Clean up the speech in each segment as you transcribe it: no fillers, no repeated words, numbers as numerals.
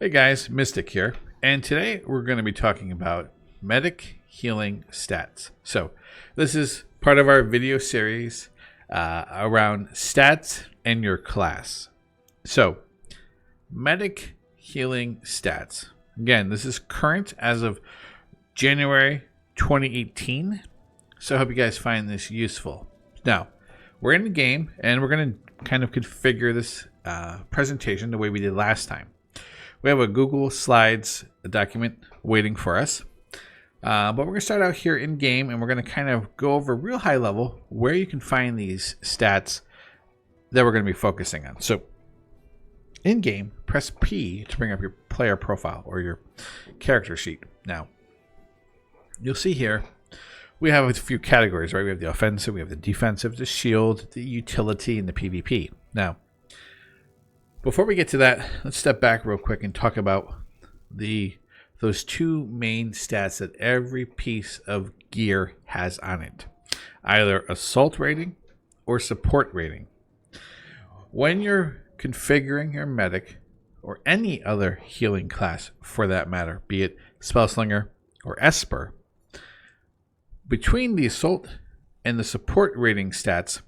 Hey guys, Mystic here, and today we're going to be talking about medic healing stats. So, this is part of our video series around stats and your class. So, medic healing stats. Again, this is current as of January 2018. So, I hope you guys find this useful. Now, we're in the game, and we're going to kind of configure this presentation the way we did last time. We have a Google Slides document waiting for us. But we're going to start out here in game, and we're going to kind of go over real high level where you can find these stats that we're going to be focusing on. So in game, press P to bring up your player profile or your character sheet. Now, you'll see here we have a few categories, right? We have the offensive, we have the defensive, the shield, the utility, and the PvP. Now, before we get to that, let's step back real quick and talk about those two main stats that every piece of gear has on it. Either assault rating or support rating. When you're configuring your medic or any other healing class for that matter, be it Spellslinger or Esper, between the assault and the support rating stats,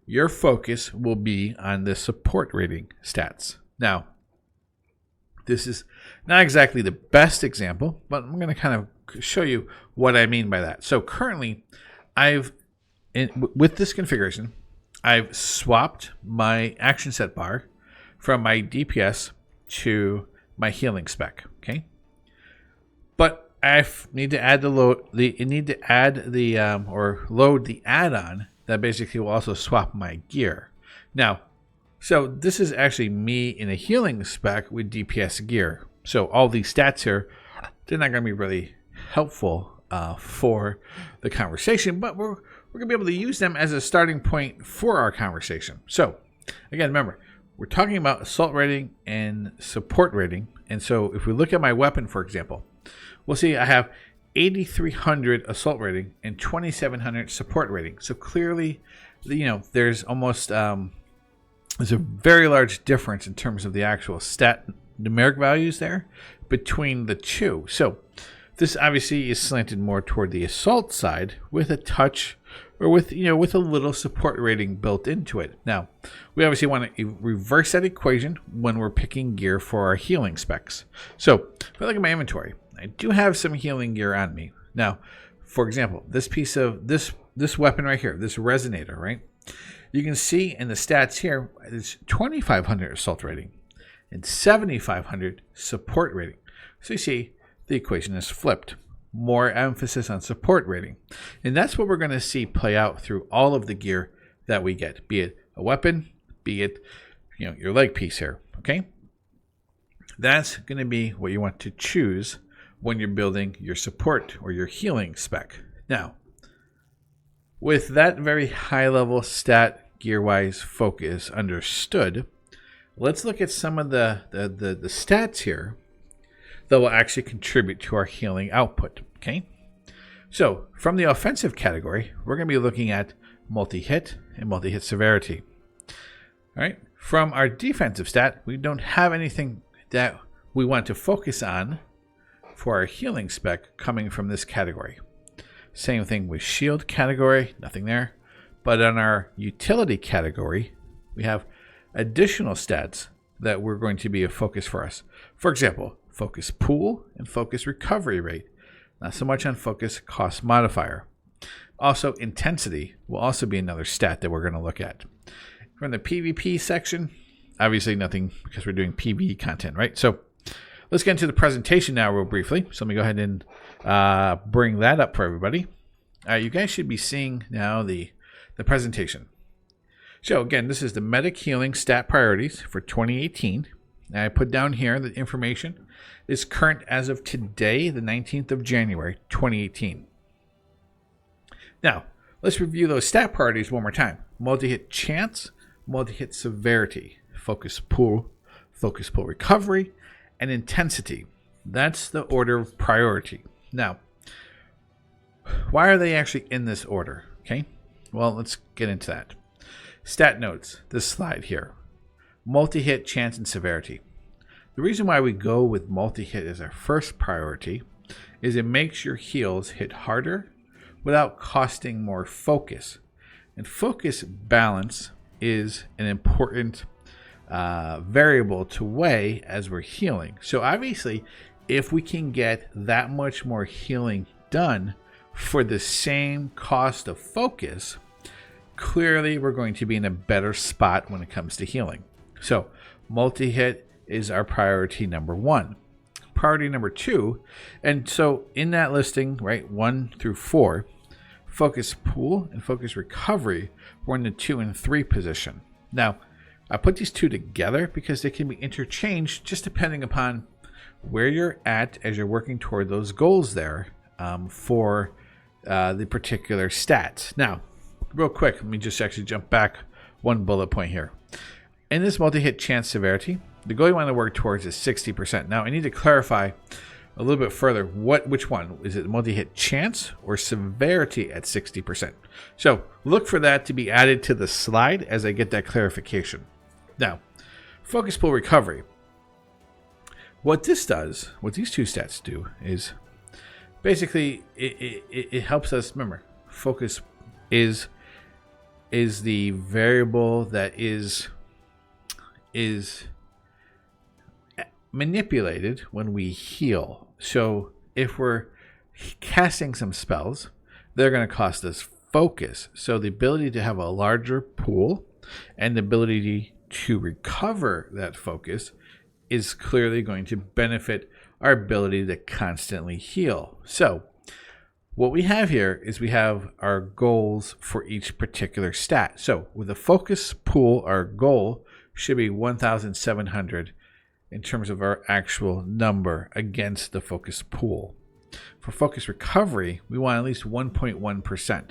your focus will be on the support rating stats. Now, this is not exactly the best example, but I'm going to kind of show you what I mean by that. So currently, with this configuration, I've swapped my action set bar from my DPS to my healing spec. Okay, but I need to add load the add-on that basically will also swap my gear. Now, so this is actually me in a healing spec with DPS gear. So all these stats here, they're not going to be really helpful for the conversation, but we're going to be able to use them as a starting point for our conversation. So again, remember, we're talking about assault rating and support rating. And so if we look at my weapon, for example, we'll see I have 8,300 assault rating and 2,700 support rating. So clearly, there's almost there's a very large difference in terms of the actual stat numeric values there between the two. So this obviously is slanted more toward the assault side with a touch or with a little support rating built into it. Now, we obviously want to reverse that equation when we're picking gear for our healing specs. So if I look at my inventory, I do have some healing gear on me. Now, for example, this piece of this weapon right here, this resonator, right? You can see in the stats here, it's 2,500 assault rating and 7,500 support rating. So you see the equation is flipped. More emphasis on support rating. And that's what we're going to see play out through all of the gear that we get, be it a weapon, be it your leg piece here, okay? That's going to be what you want to choose when you're building your support or your healing spec. Now, with that very high level stat gear-wise focus understood, let's look at some of the stats here that will actually contribute to our healing output. Okay, so from the offensive category, we're going to be looking at multi-hit and multi-hit severity. All right, from our defensive stat, we don't have anything that we want to focus on for our healing spec coming from this category. Same thing with shield category, nothing there. But on our utility category, we have additional stats that we're going to be a focus for us. For example, focus pool and focus recovery rate. Not so much on focus cost modifier. Also, intensity will also be another stat that we're going to look at. From the PvP section, obviously nothing because we're doing PvE content, right? So let's get into the presentation now real briefly. So let me go ahead and bring that up for everybody. You guys should be seeing now the presentation. So again, this is the medic healing stat priorities for 2018. And I put down here the information is current as of today, the 19th of January, 2018. Now, let's review those stat priorities one more time. Multi-hit chance, multi-hit severity, focus pool recovery, and intensity. That's the order of priority. Now, why are they actually in this order? Okay, well, let's get into that. Stat notes, this slide here. Multi-hit chance and severity. the reason why we go with multi-hit as our first priority is it makes your heals hit harder without costing more focus. And focus balance is an important variable to weigh as we're healing. So obviously, if we can get that much more healing done for the same cost of focus, clearly we're going to be in a better spot when it comes to healing. So multi-hit is our priority number 1. Priority number 2, and so in that listing, right, 1 through 4, focus pool and focus recovery were in the 2 and 3 position. Now, I put these two together because they can be interchanged just depending upon where you're at as you're working toward those goals there for the particular stats. Now, real quick, let me just actually jump back one bullet point here. In this multi-hit chance severity, the goal you want to work towards is 60%. Now, I need to clarify a little bit further which one. Is it multi-hit chance or severity at 60%? So look for that to be added to the slide as I get that clarification. Now, focus pool recovery. What this does, what these two stats do, is basically it helps us remember focus is the variable that is manipulated when we heal. So if we're casting some spells, they're going to cost us focus. So the ability to have a larger pool and the ability to recover that focus is clearly going to benefit our ability to constantly heal. So what we have here is we have our goals for each particular stat. So with a focus pool, our goal should be 1,700 in terms of our actual number against the focus pool. For focus recovery, we want at least 1.1%.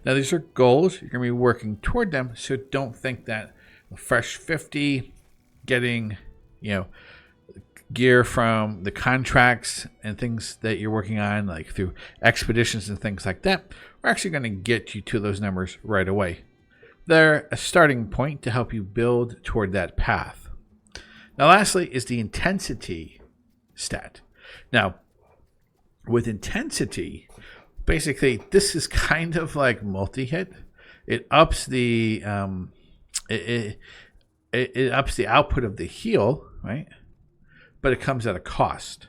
Now these are goals. You're going to be working toward them, so don't think that a fresh 50 getting, gear from the contracts and things that you're working on, like through expeditions and things like that, we're actually going to get you to those numbers right away. They're a starting point to help you build toward that path. Now, lastly is the intensity stat. Now, with intensity, basically, this is kind of like multi-hit. It ups the it ups the output of the heal, right? But it comes at a cost.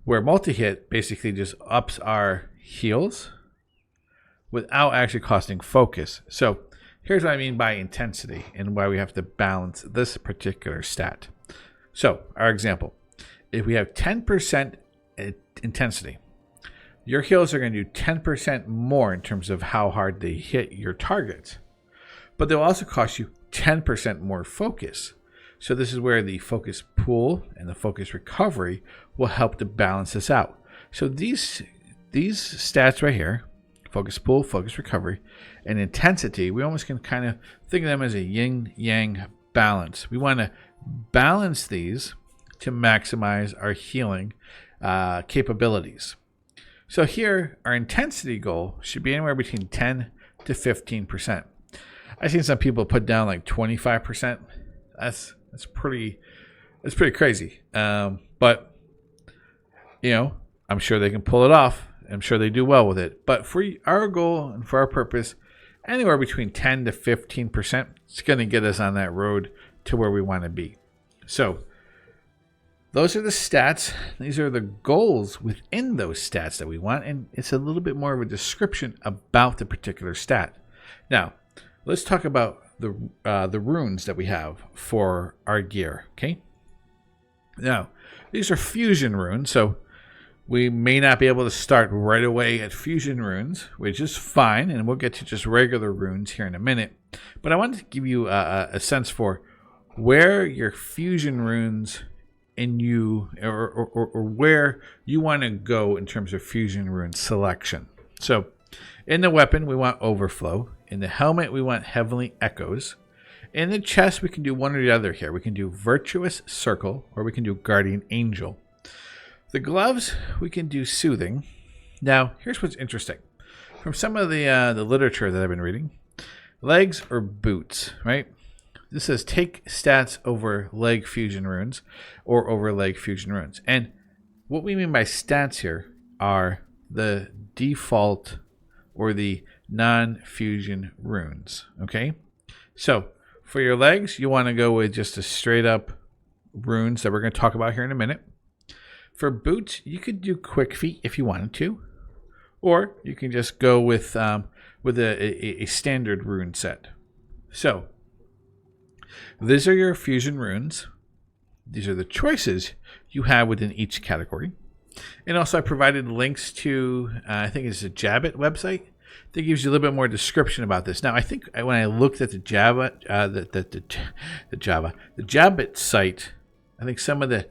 Where multi-hit basically just ups our heals without actually costing focus. So here's what I mean by intensity and why we have to balance this particular stat. So our example, if we have 10% intensity, your heals are going to do 10% more in terms of how hard they hit your targets. But they'll also cost you 10% more focus. So this is where the focus pool and the focus recovery will help to balance this out. So these stats right here, focus pool, focus recovery, and intensity, we almost can kind of think of them as a yin-yang balance. We want to balance these to maximize our healing capabilities. So here, our intensity goal should be anywhere between 10 to 15%. I've seen some people put down like 25%. That's pretty crazy. But I'm sure they can pull it off. I'm sure they do well with it. But for our goal and for our purpose, anywhere between 10 to 15% is going to get us on that road to where we want to be. So those are the stats. These are the goals within those stats that we want. And it's a little bit more of a description about the particular stat. Now, let's talk about the runes that we have for our gear. Okay. Now, these are fusion runes. So we may not be able to start right away at fusion runes, which is fine, and we'll get to just regular runes here in a minute. But I wanted to give you a sense for where your fusion runes in you, or where you want to go in terms of fusion rune selection. So in the weapon, we want Overflow. In the helmet, we want Heavenly Echoes. In the chest, we can do one or the other here. We can do Virtuous Circle, or we can do Guardian Angel. The gloves, we can do Soothing. Now, here's what's interesting. From some of the literature that I've been reading, legs or boots, right? this says take stats over leg fusion runes or over leg fusion runes. And what we mean by stats here are the default or the non-fusion runes. Okay, so for your legs, you want to go with just a straight up runes that we're going to talk about here in a minute. For boots, you could do quick feet if you wanted to, or you can just go with a standard rune set. So these are your fusion runes. These are the choices you have within each category. And also I provided links to, I think it's a Jabbit website that gives you a little bit more description about this. Now, I think when I looked at the Jabbit site, I think some of the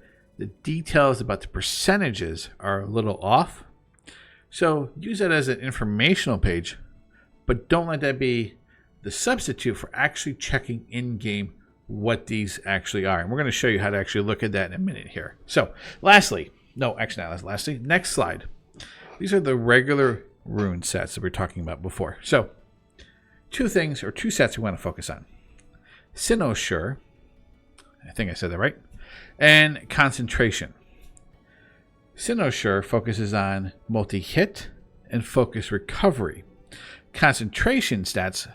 details about the percentages are a little off. So use that as an informational page, but don't let that be the substitute for actually checking in-game what these actually are. And we're going to show you how to actually look at that in a minute here. So lastly, next slide. These are the regular rune sets that we were talking about before. So two sets we want to focus on. Cynosure, I think I said that right, and Concentration. Cynosure focuses on multi-hit and focus recovery. Concentration stats,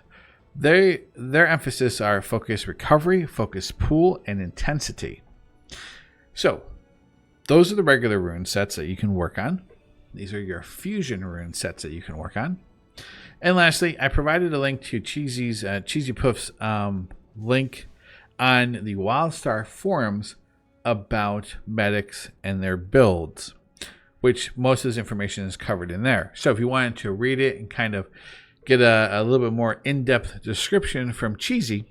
their emphasis are focus recovery, focus pool, and intensity. So those are the regular rune sets that you can work on. These are your fusion rune sets that you can work on. And lastly, I provided a link to Cheesy Puff's link on the WildStar forums about medics and their builds, which most of this information is covered in there. So if you wanted to read it and kind of get a little bit more in-depth description from Cheesy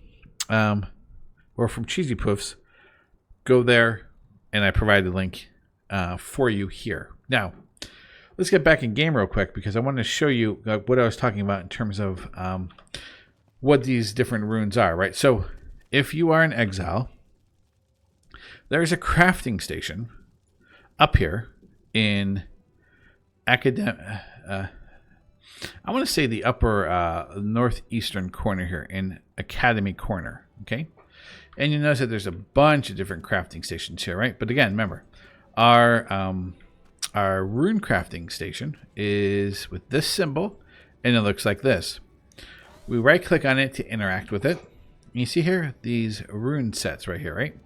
or from Cheesy Puffs, go there, and I provided the link for you here. Now, let's get back in game real quick because I want to show you what I was talking about in terms of what these different runes are, right? So if you are an exile, there's a crafting station up here in academic. I want to say the upper northeastern corner here in Academy Corner, okay? And you notice that there's a bunch of different crafting stations here, right? But again, remember, our rune crafting station is with this symbol, and it looks like this. We right-click on it to interact with it. You see here these rune sets right here, right?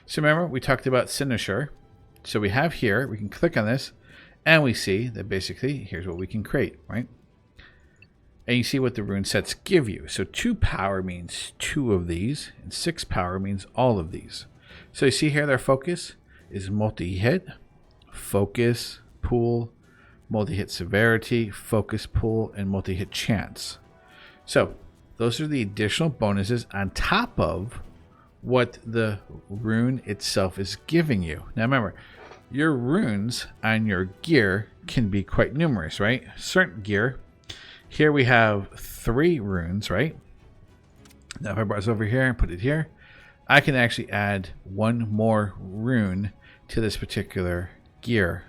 So remember, we talked about Cynosure. So we have here, we can click on this, and we see that basically, here's what we can create, right? And you see what the rune sets give you. So 2 power means 2 of these, and 6 power means all of these. So you see here their focus is multi-hit, focus, pool, multi-hit severity, focus pool, and multi-hit chance. So those are the additional bonuses on top of what the rune itself is giving you. Now remember, your runes on your gear can be quite numerous, right? Certain gear, here we have 3 runes, right? Now if I brought this over here and put it here, I can actually add 1 more rune to this particular gear,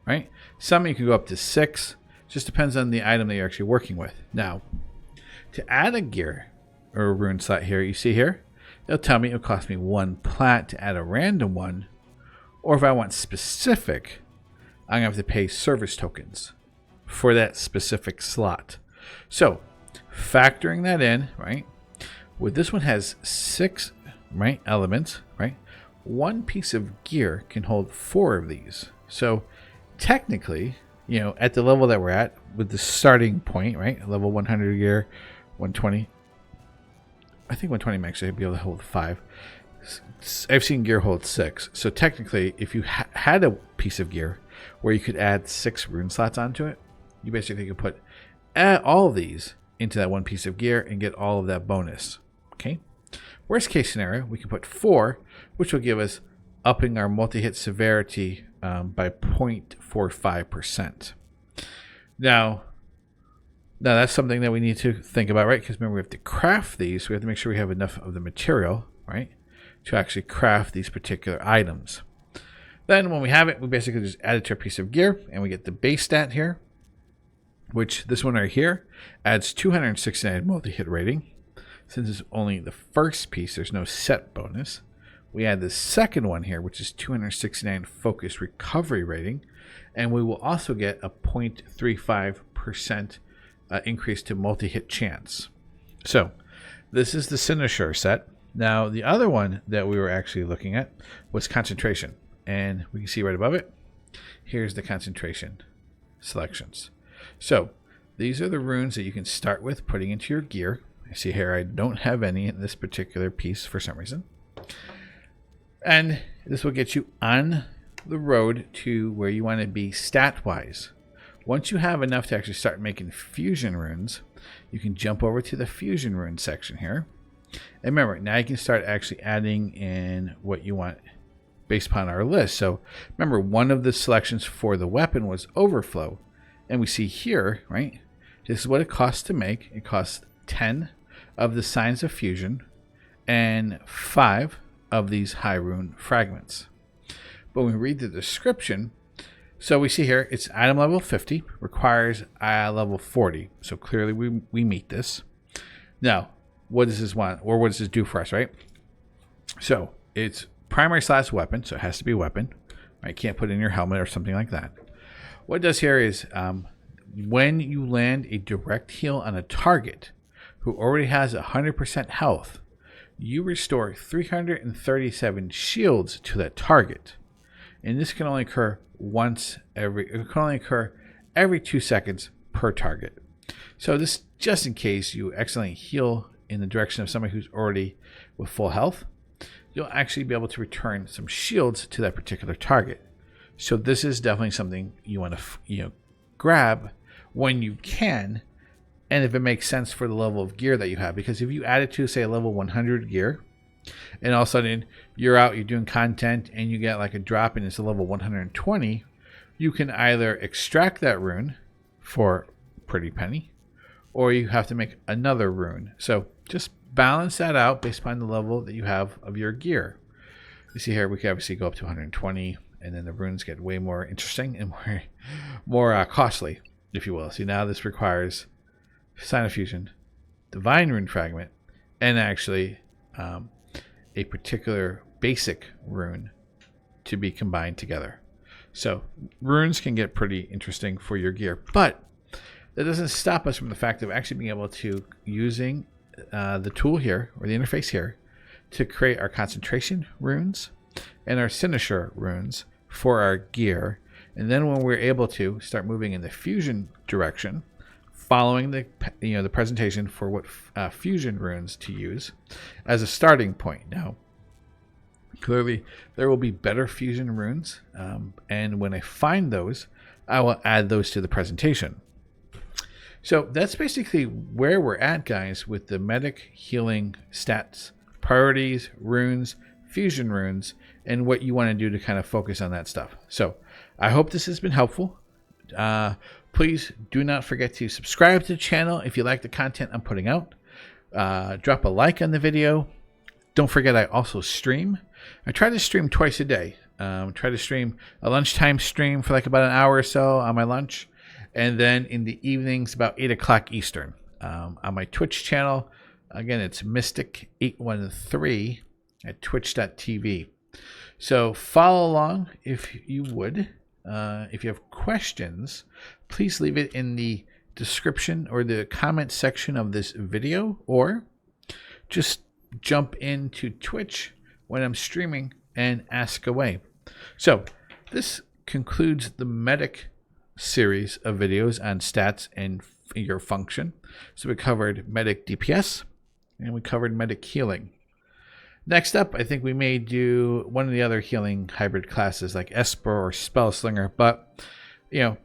right? Some you can go up to 6, just depends on the item that you're actually working with. Now, to add a gear or a rune slot here, you see here, it'll tell me it'll cost me 1 plat to add a random one, or if I want specific, I'm gonna have to pay service tokens for that specific slot. So factoring that in, right? With this one has 6, right, elements, right? 1 piece of gear can hold 4 of these. So technically, you know, at the level that we're at with the starting point, right? Level 100 gear, 120. I think 120 may actually be able to hold 5. I've seen gear hold 6. So technically, if you had a piece of gear where you could add 6 rune slots onto it, you basically could put all of these into that 1 piece of gear and get all of that bonus. Okay. Worst case scenario, we can put 4, which will give us upping our multi-hit severity by 0.45%. Now that's something that we need to think about, right? Because remember, we have to craft these. So we have to make sure we have enough of the material, right, to actually craft these particular items. Then when we have it, we basically just add it to a piece of gear, and we get the base stat here, which this one right here adds 269 multi-hit rating, since it's only the first piece, there's no set bonus. We add the second one here, which is 269 focus recovery rating, and we will also get a 0.35% increase to multi-hit chance. So this is the Cynosure set. Now the other one that we were actually looking at was concentration, and we can see right above it, here's the concentration selections. So these are the runes that you can start with putting into your gear. I see here I don't have any in this particular piece for some reason. And this will get you on the road to where you want to be stat-wise. Once you have enough to actually start making fusion runes, you can jump over to the fusion rune section here. And remember, now you can start actually adding in what you want based upon our list. So remember, one of the selections for the weapon was overflow. And we see here, right, this is what it costs to make. It costs 10 of the signs of fusion and 5 of these high rune fragments. But when we read the description, so we see here it's item level 50, requires level 40. So clearly we meet this. Now, what does this want, or what does this do for us, right? So it's primary slash weapon, so it has to be a weapon. Right? Can't put it in your helmet or something like that. What it does here is when you land a direct heal on a target who already has 100% health, you restore 337 shields to that target, and this can only occur every 2 seconds per target. So this just in case you accidentally heal in the direction of somebody who's already with full health, you'll actually be able to return some shields to that particular target. So this is definitely something you want to grab when you can, and if it makes sense for the level of gear that you have. Because if you add it to, say, a level 100 gear, and all of a sudden you're out, you're doing content, and you get like a drop and it's a level 120, you can either extract that rune for a pretty penny, or you have to make another rune. So just balance that out based upon the level that you have of your gear. You see here, we can obviously go up to 120, and then the runes get way more interesting and more costly, if you will. See, now this requires Sign of Fusion, Divine Rune Fragment, and actually a particular basic rune to be combined together. So runes can get pretty interesting for your gear, but that doesn't stop us from the fact of actually being able to using the tool here, or the interface here, to create our concentration runes and our Cynosure runes for our gear. And then when we're able to start moving in the fusion direction, following the the presentation for what fusion runes to use as a starting point. Now, clearly there will be better fusion runes, and when I find those, I will add those to the presentation. So that's basically where we're at, guys, with the medic healing stats, priorities, runes, fusion runes, and what you want to do to kind of focus on that stuff. So I hope this has been helpful. Please do not forget to subscribe to the channel if you like the content I'm putting out. Drop a like on the video. Don't forget, I also stream. I try to stream twice a day. Try to stream a lunchtime stream for like about an hour or so on my lunch, and then in the evenings about 8 o'clock Eastern on my Twitch channel. Again, it's Mystic813 at twitch.tv. So follow along if you would. If you have questions, please leave it in the description or the comment section of this video, or just jump into Twitch when I'm streaming and ask away. So this concludes the medic series of videos on stats and your function. So we covered medic DPS and we covered medic healing. Next up, I think we may do one of the other healing hybrid classes like Esper or Spellslinger, but I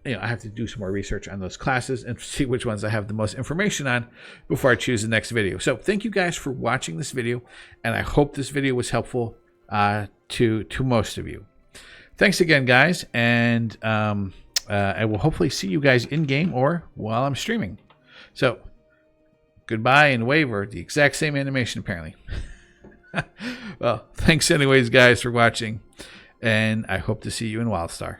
have to do some more research on those classes and see which ones I have the most information on before I choose the next video. So thank you guys for watching this video, and I hope this video was helpful to most of you. Thanks again, guys, and I will hopefully see you guys in game or while I'm streaming. So goodbye and waver, the exact same animation apparently. Well, thanks anyways, guys, for watching, and I hope to see you in WildStar.